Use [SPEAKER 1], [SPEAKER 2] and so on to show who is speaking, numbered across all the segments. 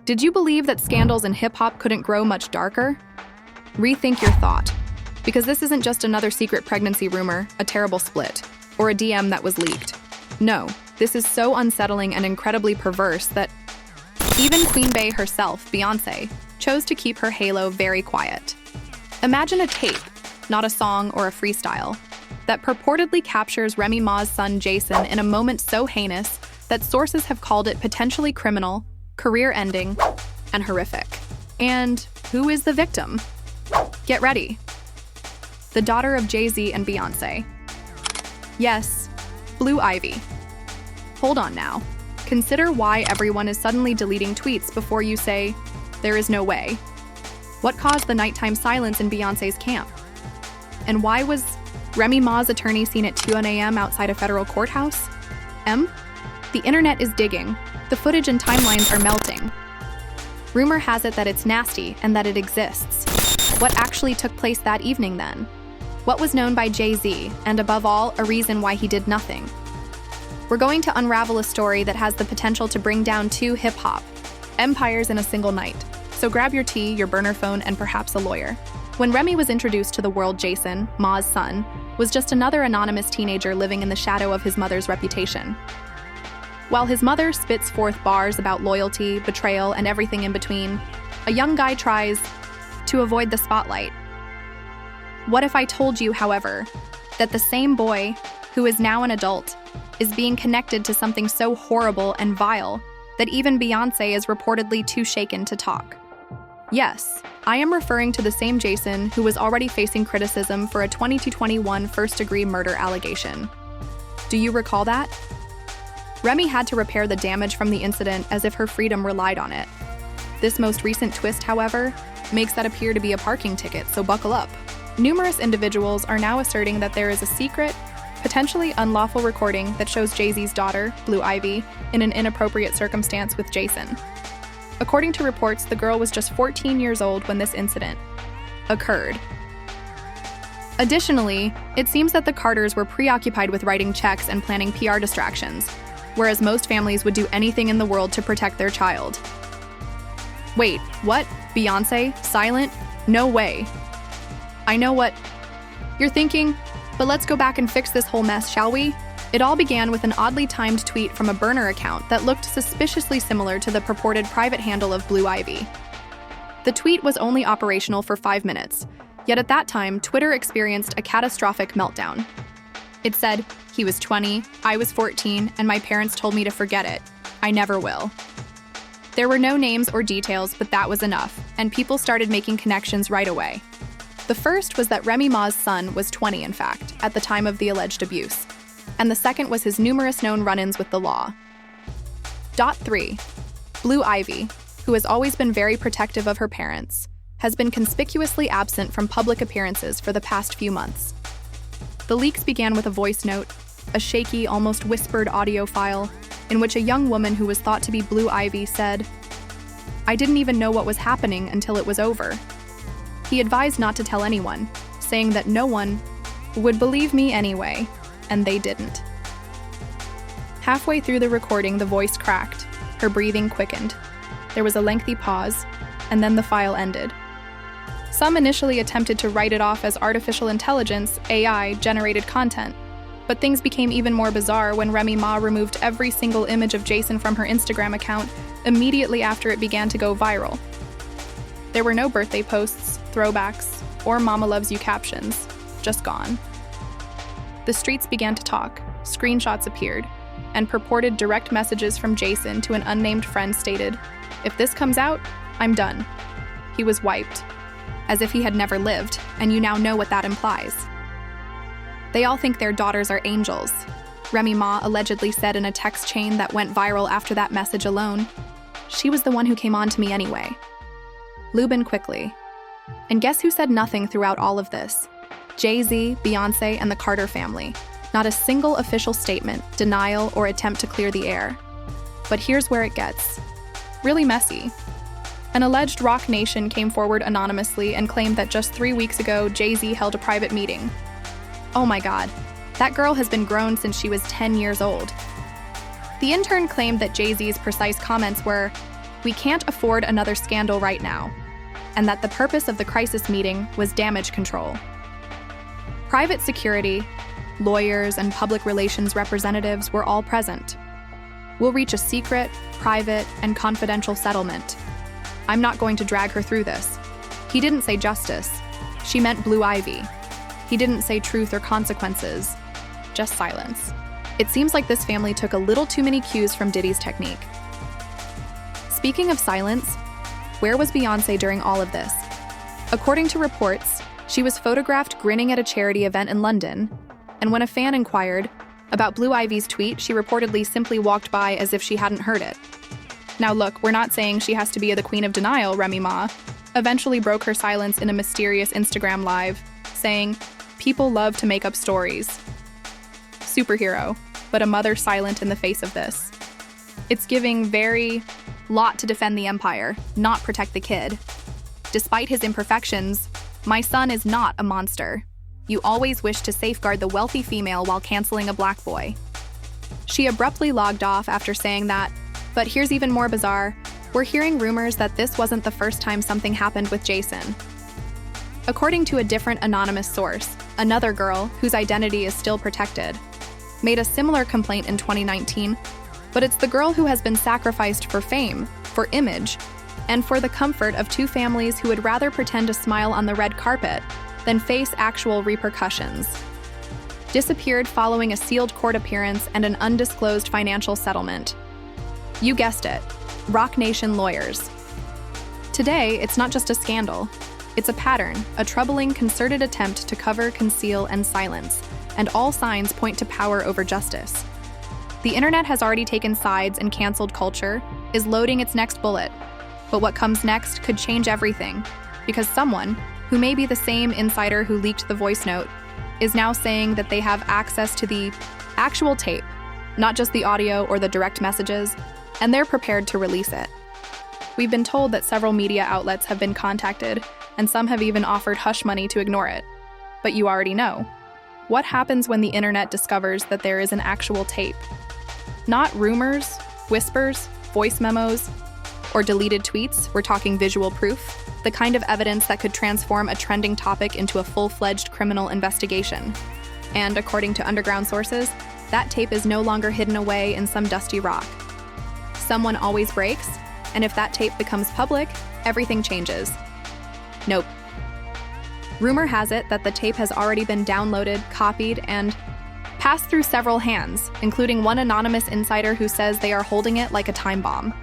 [SPEAKER 1] Did you believe that scandals in hip-hop couldn't grow much darker? Rethink your thought, because this isn't just another secret pregnancy rumor, a terrible split, or a DM that was leaked. No, this is so unsettling and incredibly perverse that even Queen Bey herself, Beyoncé, chose to keep her halo very quiet. Imagine a tape, not a song or a freestyle, that purportedly captures Remy Ma's son Jason in a moment so heinous that sources have called it potentially criminal, career-ending, and horrific. And who is the victim? Get ready. The daughter of JayZ and Beyoncé. Yes, Blue Ivy. Hold on now. Consider why everyone is suddenly deleting tweets before you say, "There is no way." What caused the nighttime silence in Beyoncé's camp? And why was Remy Ma's attorney seen at 2 a.m. outside a federal courthouse? The internet is digging. The footage and timelines are melting. Rumor has it that it's nasty and that it exists. What actually took place that evening then? What was known by JayZ, and above all, a reason why he did nothing? We're going to unravel a story that has the potential to bring down two hip-hop empires in a single night. So grab your tea, your burner phone, and perhaps a lawyer. When Remy was introduced to the world, Jason, Ma's son, was just another anonymous teenager living in the shadow of his mother's reputation. While his mother spits forth bars about loyalty, betrayal, and everything in between, a young guy tries to avoid the spotlight. What if I told you, however, that the same boy, who is now an adult, is being connected to something so horrible and vile that even Beyoncé is reportedly too shaken to talk? Yes, I am referring to the same Jason who was already facing criticism for a 2021 first-degree murder allegation. Do you recall that? Remy had to repair the damage from the incident as if her freedom relied on it. This most recent twist, however, makes that appear to be a parking ticket, so buckle up. Numerous individuals are now asserting that there is a secret, potentially unlawful recording that shows JayZ's daughter, Blue Ivy, in an inappropriate circumstance with Jason. According to reports, the girl was just 14 years old when this incident occurred. Additionally, it seems that the Carters were preoccupied with writing checks and planning PR distractions, whereas most families would do anything in the world to protect their child. Wait, what? Beyoncé? Silent? No way. I know what you're thinking, but let's go back and fix this whole mess, shall we? It all began with an oddly timed tweet from a burner account that looked suspiciously similar to the purported private handle of Blue Ivy. The tweet was only operational for 5 minutes, yet at that time, Twitter experienced a catastrophic meltdown. It said, "He was 20, I was 14, and my parents told me to forget it. I never will." There were no names or details, but that was enough, and people started making connections right away. The first was that Remy Ma's son was 20, in fact, at the time of the alleged abuse, and the second was his numerous known run-ins with the law. 3. Blue Ivy, who has always been very protective of her parents, has been conspicuously absent from public appearances for the past few months. The leaks began with a voice note, a shaky, almost whispered audio file, in which a young woman who was thought to be Blue Ivy said, "I didn't even know what was happening until it was over." He advised not to tell anyone, saying that no one would believe me anyway, and they didn't. Halfway through the recording, the voice cracked, her breathing quickened. There was a lengthy pause, and then the file ended. Some initially attempted to write it off as artificial intelligence, AI-generated content, but things became even more bizarre when Remy Ma removed every single image of Jason from her Instagram account immediately after it began to go viral. There were no birthday posts, throwbacks, or Mama Loves You captions, just gone. The streets began to talk, screenshots appeared, and purported direct messages from Jason to an unnamed friend stated, "If this comes out, I'm done." He was wiped, as if he had never lived, and you now know what that implies. They all think their daughters are angels, Remy Ma allegedly said in a text chain that went viral after that message alone. "She was the one who came on to me anyway." Lubin quickly. And guess who said nothing throughout all of this? JayZ, Beyoncé, and the Carter family. Not a single official statement, denial, or attempt to clear the air. But here's where it gets really messy. An alleged Rock Nation came forward anonymously and claimed that just 3 weeks ago, JayZ held a private meeting. Oh my God, that girl has been grown since she was 10 years old. The intern claimed that JayZ's precise comments were, We can't afford another scandal right now, and that the purpose of the crisis meeting was damage control. Private security, lawyers, and public relations representatives were all present. We'll reach a secret, private, and confidential settlement. I'm not going to drag her through this. He didn't say justice. She meant blue ivy. He didn't say truth or consequences, just silence. It seems like this family took a little too many cues from Diddy's technique. Speaking of silence, where was Beyoncé during all of this? According to reports, she was photographed grinning at a charity event in London, and when a fan inquired about Blue Ivy's tweet, she reportedly simply walked by as if she hadn't heard it. Now look, we're not saying she has to be the queen of denial, Remy Ma eventually broke her silence in a mysterious Instagram live, saying, "People love to make up stories." Superhero, but a mother silent in the face of this. It's giving very lot to defend the empire, not protect the kid. Despite his imperfections, my son is not a monster. You always wish to safeguard the wealthy female while canceling a black boy. She abruptly logged off after saying that, but here's even more bizarre. We're hearing rumors that this wasn't the first time something happened with Jason. According to a different anonymous source, another girl, whose identity is still protected, made a similar complaint in 2019, but it's the girl who has been sacrificed for fame, for image, and for the comfort of two families who would rather pretend to smile on the red carpet than face actual repercussions. Disappeared following a sealed court appearance and an undisclosed financial settlement. You guessed it, Roc Nation lawyers. Today, it's not just a scandal. It's a pattern, a troubling, concerted attempt to cover, conceal, and silence, and all signs point to power over justice. The internet has already taken sides and canceled culture, is loading its next bullet. But what comes next could change everything, because someone, who may be the same insider who leaked the voice note, is now saying that they have access to the actual tape, not just the audio or the direct messages, and they're prepared to release it. We've been told that several media outlets have been contacted, and some have even offered hush money to ignore it. But you already know. What happens when the internet discovers that there is an actual tape? Not rumors, whispers, voice memos, or deleted tweets, we're talking visual proof, the kind of evidence that could transform a trending topic into a full-fledged criminal investigation. And according to underground sources, that tape is no longer hidden away in some dusty rock. Someone always breaks, and if that tape becomes public, everything changes. Nope. Rumor has it that the tape has already been downloaded, copied, and passed through several hands, including one anonymous insider who says they are holding it like a time bomb.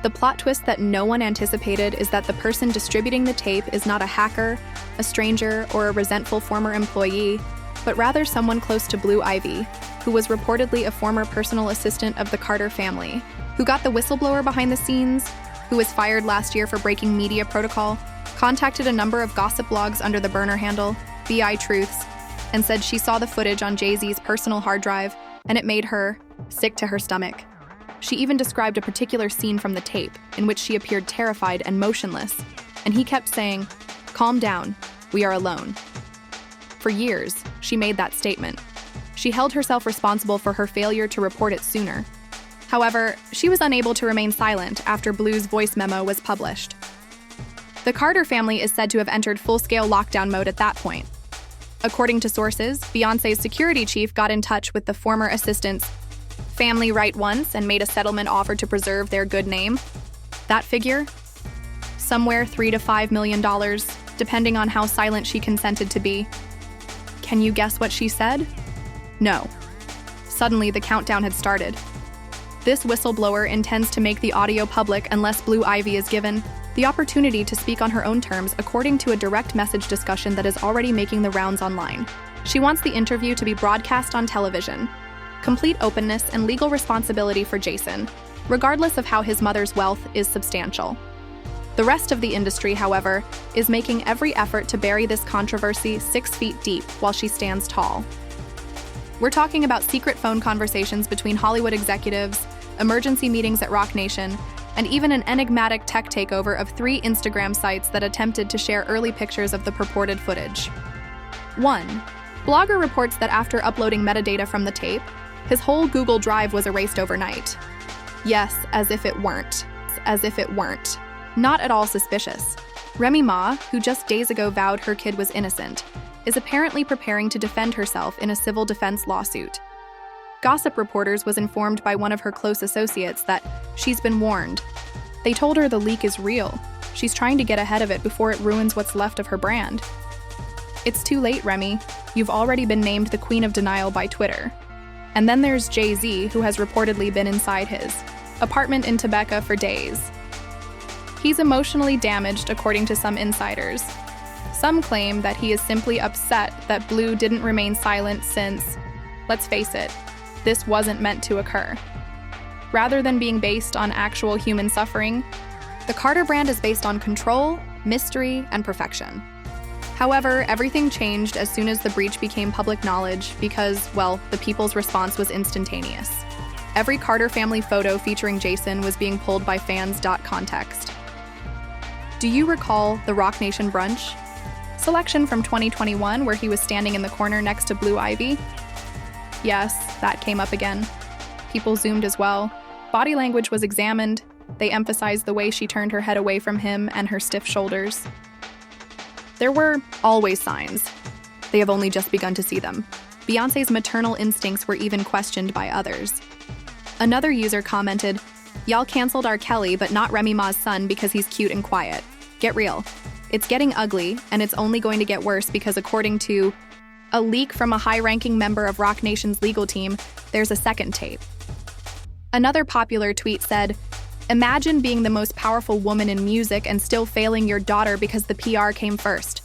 [SPEAKER 1] The plot twist that no one anticipated is that the person distributing the tape is not a hacker, a stranger, or a resentful former employee, but rather someone close to Blue Ivy, who was reportedly a former personal assistant of the Carter family, who got the whistleblower behind the scenes, who was fired last year for breaking media protocol, contacted a number of gossip blogs under the burner handle BI Truths, and said she saw the footage on JayZ's personal hard drive, and it made her sick to her stomach. She even described a particular scene from the tape, in which she appeared terrified and motionless, and he kept saying, "Calm down, we are alone." For years, she made that statement. She held herself responsible for her failure to report it sooner. However, she was unable to remain silent after Blue's voice memo was published. The Carter family is said to have entered full-scale lockdown mode at that point. According to sources, Beyoncé's security chief got in touch with the former assistant's family right once and made a settlement offer to preserve their good name. That figure? Somewhere $3 to $5 million, depending on how silent she consented to be. Can you guess what she said? No. Suddenly, the countdown had started. This whistleblower intends to make the audio public unless Blue Ivy is given the opportunity to speak on her own terms, according to a direct message discussion that is already making the rounds online. She wants the interview to be broadcast on television. Complete openness and legal responsibility for Jason, regardless of how his mother's wealth is substantial. The rest of the industry, however, is making every effort to bury this controversy 6 feet deep while she stands tall. We're talking about secret phone conversations between Hollywood executives, emergency meetings at Roc Nation, and even an enigmatic tech takeover of 3 Instagram sites that attempted to share early pictures of the purported footage. 1. Blogger reports that after uploading metadata from the tape, his whole Google Drive was erased overnight. Yes, as if it weren't. as if it weren't. Not at all suspicious. Remy Ma, who just days ago vowed her kid was innocent, is apparently preparing to defend herself in a civil defense lawsuit. Gossip Reporters was informed by one of her close associates that she's been warned. They told her the leak is real. She's trying to get ahead of it before it ruins what's left of her brand. It's too late, Remy. You've already been named the Queen of Denial by Twitter. And then there's JayZ, who has reportedly been inside his apartment in Topeka for days. He's emotionally damaged, according to some insiders. Some claim that he is simply upset that Blue didn't remain silent since, let's face it, this wasn't meant to occur. Rather than being based on actual human suffering, the Carter brand is based on control, mystery, and perfection. However, everything changed as soon as the breach became public knowledge because, well, the people's response was instantaneous. Every Carter family photo featuring Jason was being pulled by fans. Context. Do you recall the Rock Nation brunch selection from 2021 where he was standing in the corner next to Blue Ivy? Yes, that came up again. People zoomed as well. Body language was examined. They emphasized the way she turned her head away from him and her stiff shoulders. There were always signs. They have only just begun to see them. Beyoncé's maternal instincts were even questioned by others. Another user commented, "Y'all canceled R. Kelly, but not Remy Ma's son because he's cute and quiet. Get real. It's getting ugly, and it's only going to get worse because according to a leak from a high-ranking member of Rock Nation's legal team, there's a second tape." Another popular tweet said, "Imagine being the most powerful woman in music and still failing your daughter because the PR came first.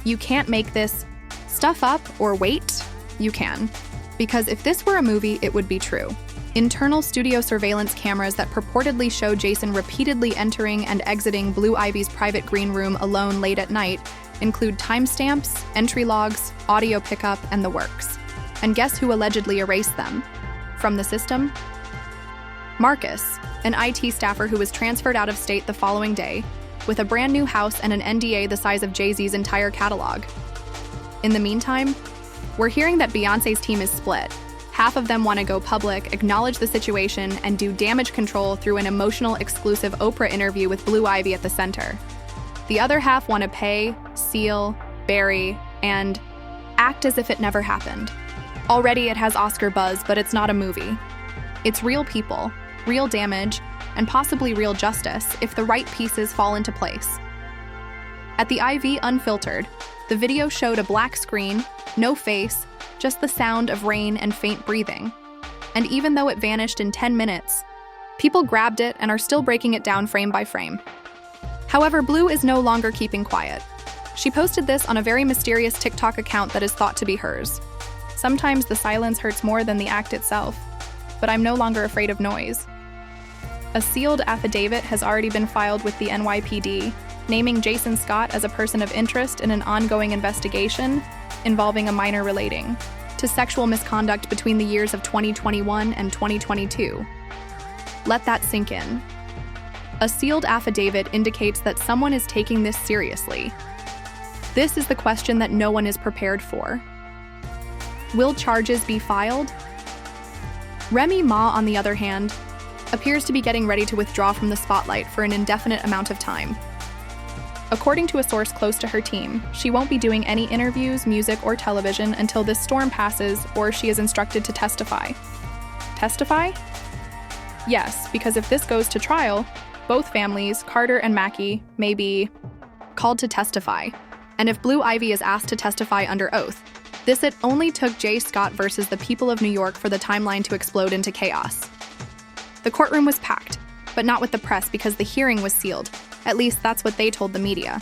[SPEAKER 1] You can't make this stuff up or wait. You can. Because if this were a movie, it would be true." Internal studio surveillance cameras that purportedly show Jason repeatedly entering and exiting Blue Ivy's private green room alone late at night include timestamps, entry logs, audio pickup, and the works. And guess who allegedly erased them? From the system? Marcus, an IT staffer who was transferred out of state the following day, with a brand new house and an NDA the size of JayZ's entire catalog. In the meantime, we're hearing that Beyoncé's team is split. Half of them want to go public, acknowledge the situation, and do damage control through an emotional, exclusive Oprah interview with Blue Ivy at the center. The other half want to pay, seal, bury, and act as if it never happened. Already it has Oscar buzz, but it's not a movie. It's real people, real damage, and possibly real justice if the right pieces fall into place. At the IV Unfiltered, the video showed a black screen, no face, just the sound of rain and faint breathing. And even though it vanished in 10 minutes, people grabbed it and are still breaking it down frame by frame. However, Blue is no longer keeping quiet. She posted this on a very mysterious TikTok account that is thought to be hers. Sometimes the silence hurts more than the act itself, but I'm no longer afraid of noise. A sealed affidavit has already been filed with the NYPD, naming Jason Scott as a person of interest in an ongoing investigation involving a minor relating to sexual misconduct between the years of 2021 and 2022. Let that sink in. A sealed affidavit indicates that someone is taking this seriously. This is the question that no one is prepared for. Will charges be filed? Remy Ma, on the other hand, appears to be getting ready to withdraw from the spotlight for an indefinite amount of time. According to a source close to her team, she won't be doing any interviews, music, or television until this storm passes or she is instructed to testify. Testify? Yes, because if this goes to trial, both families, Carter and Mackie, may be called to testify. And if Blue Ivy is asked to testify under oath, it only took J. Scott versus the people of New York for the timeline to explode into chaos. The courtroom was packed, but not with the press because the hearing was sealed. At least that's what they told the media.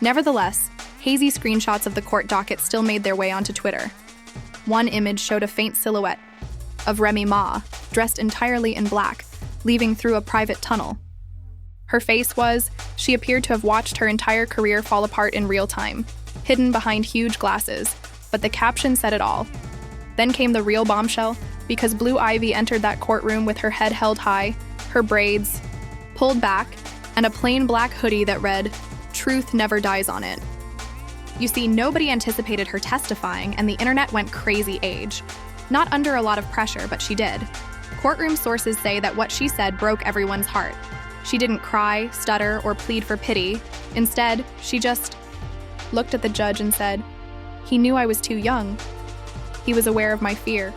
[SPEAKER 1] Nevertheless, hazy screenshots of the court docket still made their way onto Twitter. One image showed a faint silhouette of Remy Ma, dressed entirely in black, leaving through a private tunnel. Her face she appeared to have watched her entire career fall apart in real time, hidden behind huge glasses, but the caption said it all. Then came the real bombshell, because Blue Ivy entered that courtroom with her head held high, her braids pulled back, and a plain black hoodie that read, "Truth never dies" on it. You see, nobody anticipated her testifying, and the internet went crazy age. Not under a lot of pressure, but she did. Courtroom sources say that what she said broke everyone's heart. She didn't cry, stutter, or plead for pity. Instead, she just looked at the judge and said, "He knew I was too young. He was aware of my fear.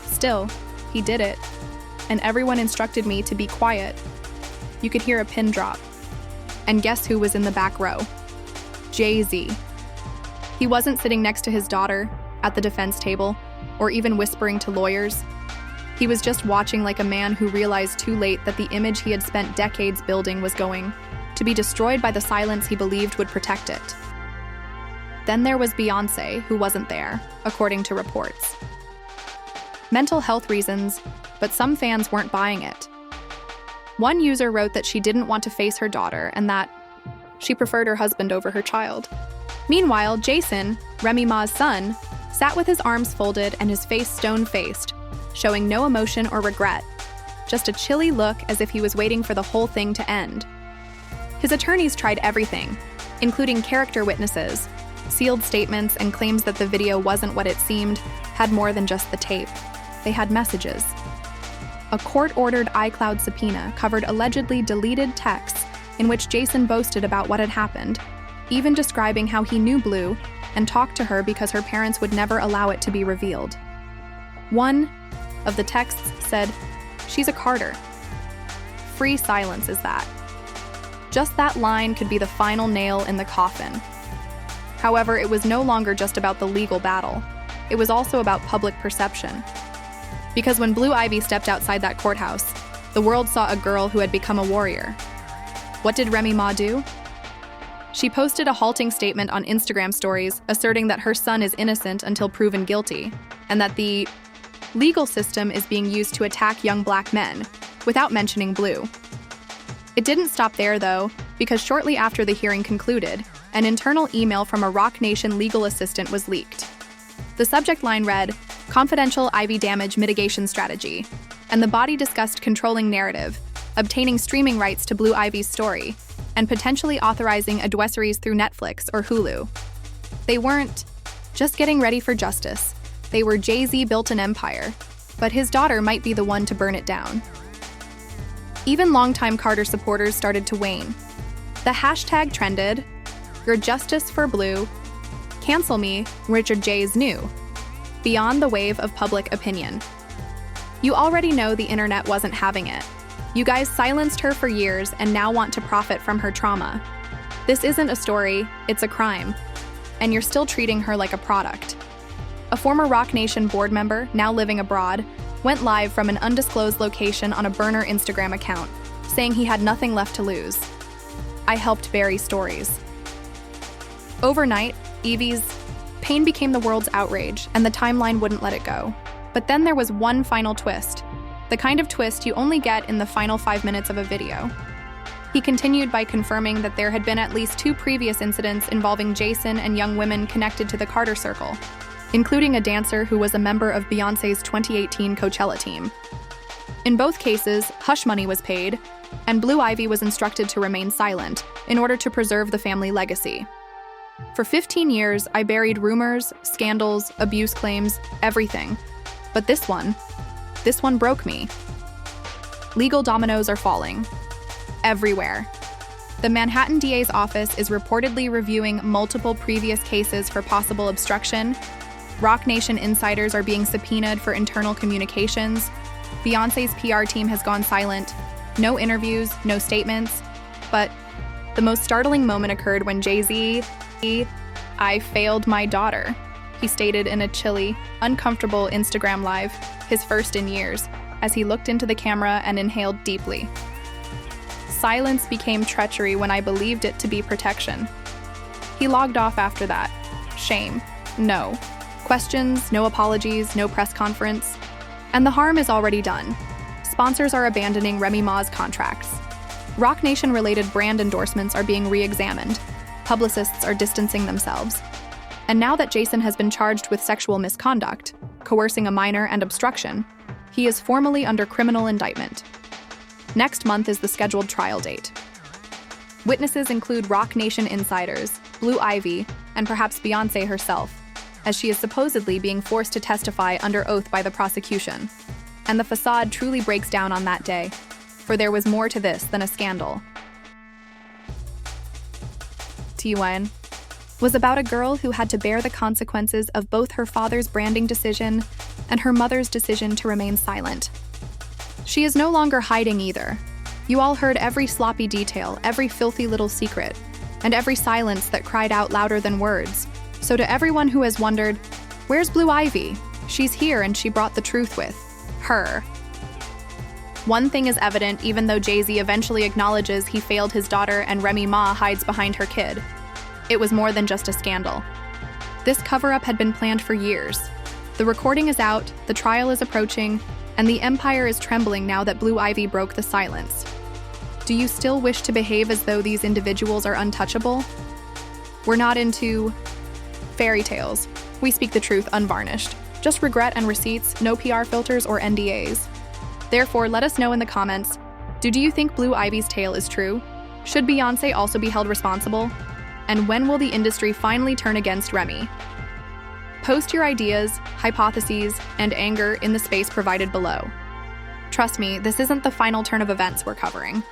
[SPEAKER 1] Still, he did it. And everyone instructed me to be quiet." You could hear a pin drop. And guess who was in the back row? JayZ. He wasn't sitting next to his daughter, at the defense table, or even whispering to lawyers. He was just watching like a man who realized too late that the image he had spent decades building was going to be destroyed by the silence he believed would protect it. Then there was Beyoncé, who wasn't there, according to reports. Mental health reasons, but some fans weren't buying it. One user wrote that she didn't want to face her daughter and that she preferred her husband over her child. Meanwhile, Jason, Remy Ma's son, sat with his arms folded and his face stone-faced, showing no emotion or regret, just a chilly look as if he was waiting for the whole thing to end. His attorneys tried everything, including character witnesses, sealed statements, and claims that the video wasn't what it seemed, had more than just the tape. They had messages. A court-ordered iCloud subpoena covered allegedly deleted texts in which Jason boasted about what had happened, even describing how he knew Blue and talked to her because her parents would never allow it to be revealed. One of the texts said, "She's a Carter." Free silence is that. Just that line could be the final nail in the coffin. However, it was no longer just about the legal battle. It was also about public perception. Because when Blue Ivy stepped outside that courthouse, the world saw a girl who had become a warrior. What did Remy Ma do? She posted a halting statement on Instagram stories asserting that her son is innocent until proven guilty, and that the legal system is being used to attack young black men, without mentioning Blue. It didn't stop there, though, because shortly after the hearing concluded, an internal email from a Roc Nation legal assistant was leaked. The subject line read, "Confidential Ivy Damage Mitigation Strategy," and the body discussed controlling narrative, obtaining streaming rights to Blue Ivy's story, and potentially authorizing adversaries through Netflix or Hulu. They weren't just getting ready for justice. They were JayZ built an empire, but his daughter might be the one to burn it down. Even longtime Carter supporters started to wane. The hashtag trended, "Your Justice for Blue, Cancel Me, Richard J's New," beyond the wave of public opinion. You already know the internet wasn't having it. You guys silenced her for years and now want to profit from her trauma. This isn't a story, it's a crime. And you're still treating her like a product. A former Roc Nation board member, now living abroad, went live from an undisclosed location on a burner Instagram account, saying he had nothing left to lose. "I helped bury stories." Overnight, Evie's pain became the world's outrage, and the timeline wouldn't let it go. But then there was one final twist, the kind of twist you only get in the final 5 minutes of a video. He continued by confirming that there had been at least 2 previous incidents involving Jason and young women connected to the Carter Circle, including a dancer who was a member of Beyoncé's 2018 Coachella team. In both cases, hush money was paid, and Blue Ivy was instructed to remain silent in order to preserve the family legacy. For 15 years, I buried rumors, scandals, abuse claims, everything. But this one broke me. Legal dominoes are falling. Everywhere. The Manhattan DA's office is reportedly reviewing multiple previous cases for possible obstruction. Roc Nation insiders are being subpoenaed for internal communications. Beyoncé's PR team has gone silent. No interviews, no statements. But the most startling moment occurred when JayZ, "I failed my daughter," he stated in a chilly, uncomfortable Instagram Live, his first in years, as he looked into the camera and inhaled deeply. "Silence became treachery when I believed it to be protection." He logged off after that. Shame. No. Questions, no apologies, no press conference. And the harm is already done. Sponsors are abandoning Remy Ma's contracts. Roc Nation-related brand endorsements are being re-examined. Publicists are distancing themselves. And now that Jason has been charged with sexual misconduct, coercing a minor, and obstruction, he is formally under criminal indictment. Next month is the scheduled trial date. Witnesses include Roc Nation insiders, Blue Ivy, and perhaps Beyoncé herself, as she is supposedly being forced to testify under oath by the prosecution. and the facade truly breaks down on that day, for there was more to this than a scandal. TUN was about a girl who had to bear the consequences of both her father's branding decision and her mother's decision to remain silent. She is no longer hiding either. You all heard every sloppy detail, every filthy little secret, and every silence that cried out louder than words. So to everyone who has wondered, where's Blue Ivy? She's here and she brought the truth with her. One thing is evident even though JayZ eventually acknowledges he failed his daughter and Remy Ma hides behind her kid. It was more than just a scandal. This cover-up had been planned for years. The recording is out, the trial is approaching, and the empire is trembling now that Blue Ivy broke the silence. Do you still wish to behave as though these individuals are untouchable? We're not into fairy tales. We speak the truth unvarnished. Just regret and receipts, no PR filters or NDAs. Therefore, let us know in the comments, do you think Blue Ivy's tale is true? Should Beyoncé also be held responsible? And when will the industry finally turn against Remy? Post your ideas, hypotheses, and anger in the space provided below. Trust me, this isn't the final turn of events we're covering.